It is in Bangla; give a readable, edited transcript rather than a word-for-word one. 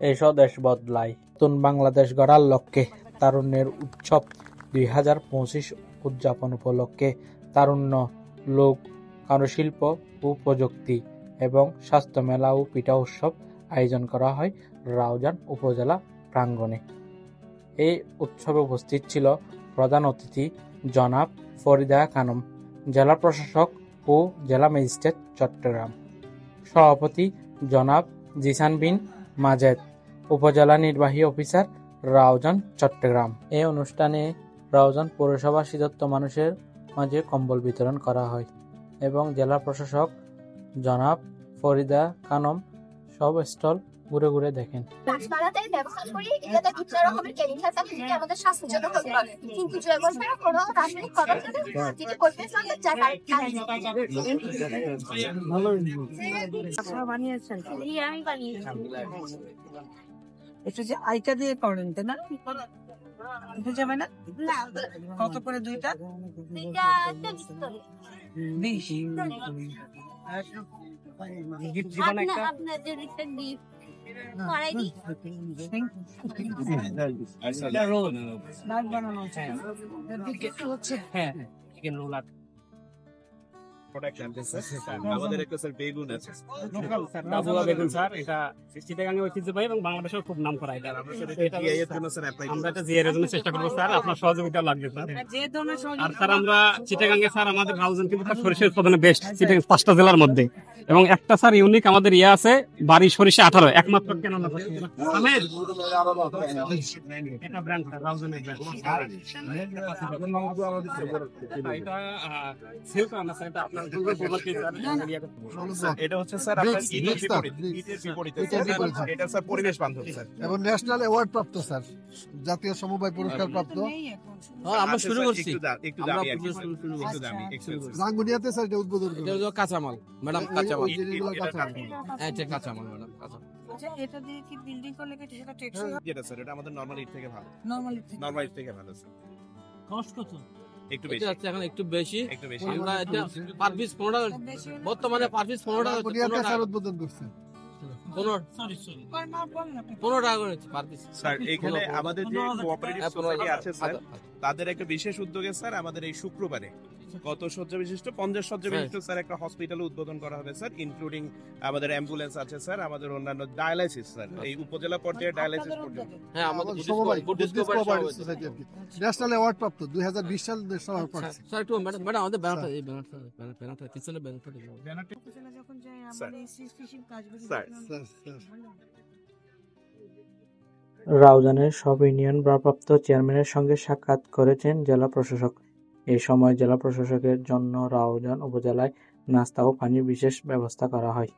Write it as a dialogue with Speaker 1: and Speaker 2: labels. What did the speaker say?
Speaker 1: এসো দেশ বদলাই। নতুন বাংলাদেশ গড়ার লক্ষ্যে তারুণ্যের উৎসব 2025 উদযাপন উপলক্ষে তারুণ্য, লোক কারুশিল্প ও প্রযুক্তি এবং স্বাস্থ্য মেলা ও পিঠা উৎসব আয়োজন করা হয় রাউজান উপজেলা প্রাঙ্গণে। এই উৎসবে উপস্থিত ছিল প্রধান অতিথি জনাব ফরিদা খানম, জেলা প্রশাসক ও জেলা ম্যাজিস্ট্রেট চট্টগ্রাম, সভাপতি জনাব জিসান বিন মাজেদ, উপজেলা নির্বাহী অফিসার রাউজান চট্টগ্রাম। এই অনুষ্ঠানে রাউজান পৌরসভা শীতার্ত মানুষের মাঝে কম্বল বিতরণ করা হয় এবং জেলা প্রশাসক জনাব ফরিদা খানম সব স্টল ঘুরে ঘুরে দেখেন।
Speaker 2: গাছপালাতে ব্যবহার করি এটাতে বিভিন্ন রকমের কেমিক্যাল থাকে যেটা আমাদের স্বাস্থ্যের জন্য ক্ষতিকর, কিন্তু জৈব সার কোনো রাসায়নিক পদার্থ যেটা পরিবেশ বান্ধব যা
Speaker 3: বানিয়েছেন
Speaker 2: আমি বানিয়েছি।
Speaker 3: এটা যে আইটা দিয়ে করেন তাই না? যাবে না? কত করে দুইটা?
Speaker 2: আপনাদের একটা গিফট করাই দিই।
Speaker 3: হ্যাঁ,
Speaker 4: আমাদের একটা স্যার বেগুন আছে,
Speaker 5: ডাবুয়া বেগুন স্যার, এটা চিটাগাঙ্গে ঐতিহ্যবাহী এবং বাংলাদেশেও খুব নাম করা। এটা আমরা এটা জিআর এর জন্য চেষ্টা করবো স্যার, আপনার সহযোগিতা লাগবে স্যার। আর স্যার আমরা চিটাগাঙ্গে স্যার আমাদের রাউজান কিন্তু সরিষা উৎপাদনে বেস্ট চিটাগাং 5টা জেলার মধ্যে, এবং একটা স্যার ইউনিক আমাদের ইয়ে আছে বাড়ি সরিষা 18 একমাত্র কেন না আমের এটা ব্র্যান্ড স্যার রাউজানের ব্র্যান্ড। এটা সিল্ক না স্যার, এটা আপনার
Speaker 4: এটা হচ্ছে স্যার আপনার ইটের বিপরীতে এটা স্যার পরিবেশ বান্ধব স্যার
Speaker 6: এবং ন্যাশনাল অ্যাওয়ার্ড প্রাপ্ত স্যার, জাতীয় সমবায় পুরস্কার প্রাপ্ত।
Speaker 1: আমরা শুরু করছি,
Speaker 4: একটু দামি
Speaker 6: রাঙ্গুনিয়াতে স্যার এটা উদ্বোধন করা।
Speaker 1: এটা কাঁচামাল ম্যাডাম, কাঁচামাল,
Speaker 6: কাঁচামাল।
Speaker 1: এটা কাঁচামাল ম্যাডাম, কাঁচামাল।
Speaker 3: এটা দিয়ে কি বিল্ডিং করলে কি সেটা টেকসই হবে?
Speaker 4: যেটা স্যার এটা আমাদের নরমাল ইট থেকে ভালো,
Speaker 3: নরমাল
Speaker 4: ইট থেকে ভালো স্যার।
Speaker 5: কষ্ট কত?
Speaker 4: একটু
Speaker 1: এটা
Speaker 4: বেশি,
Speaker 1: হচ্ছে এখন একটু বেশি। আমরা
Speaker 3: হ্যাঁ।
Speaker 1: এটা পার পিস 15 টাকা, বর্তমানে পার পিস 15 টাকা,
Speaker 6: রাঙ্গুনিয়াতে স্যার উদ্বোধন করছে।
Speaker 1: 15 টাকা করে পার পিস
Speaker 4: স্যার। এখানে আমাদের যে কোঅপারেটিভ সোসাইটি আছে স্যার, তাদের একটা বিশেষ উদ্যোগে স্যার আমাদের এই শুক্রবারে কত শয্যা বিশিষ্ট 50 শয্যা বিশিষ্ট স্যার একটা হসপিটাল উদ্বোধন করা হবে স্যার, ইনক্লুডিং আমাদের অ্যাম্বুলেন্স আছে স্যার, আমাদের অন্যান্য ডায়ালাইসিস স্যার, এই উপজেলা পর্যায়ে ডায়ালাইসিস পর্যন্ত।
Speaker 1: হ্যাঁ, আমাদের
Speaker 6: সমবায়
Speaker 1: বুদ্ধিস্ট
Speaker 6: কোঅপারেটিভ সোসাইটি আর কি। ন্যাশনাল অ্যাওয়ার্ড প্রাপ্ত 2020 সাল সবার পাচ্ছে।
Speaker 1: স্যার একটু ম্যাডাম আমাদের ব্যানারটা, এই ব্যানারটা পিছনে ব্যানারটা দিন।
Speaker 3: যখন যাই
Speaker 4: স্যার।
Speaker 3: আমরা এই ফিশিং কাজগুলো
Speaker 4: স্যার।
Speaker 1: রাউজানের সব ইউনিয়ন ভারপ্রাপ্ত চেয়ারম্যানের সঙ্গে সাক্ষাৎ করেছেন জেলা প্রশাসক। এই সময় জেলা প্রশাসকের জন্য রাউজান উপজেলায় নাস্তা ও পানির বিশেষ ব্যবস্থা করা হয়।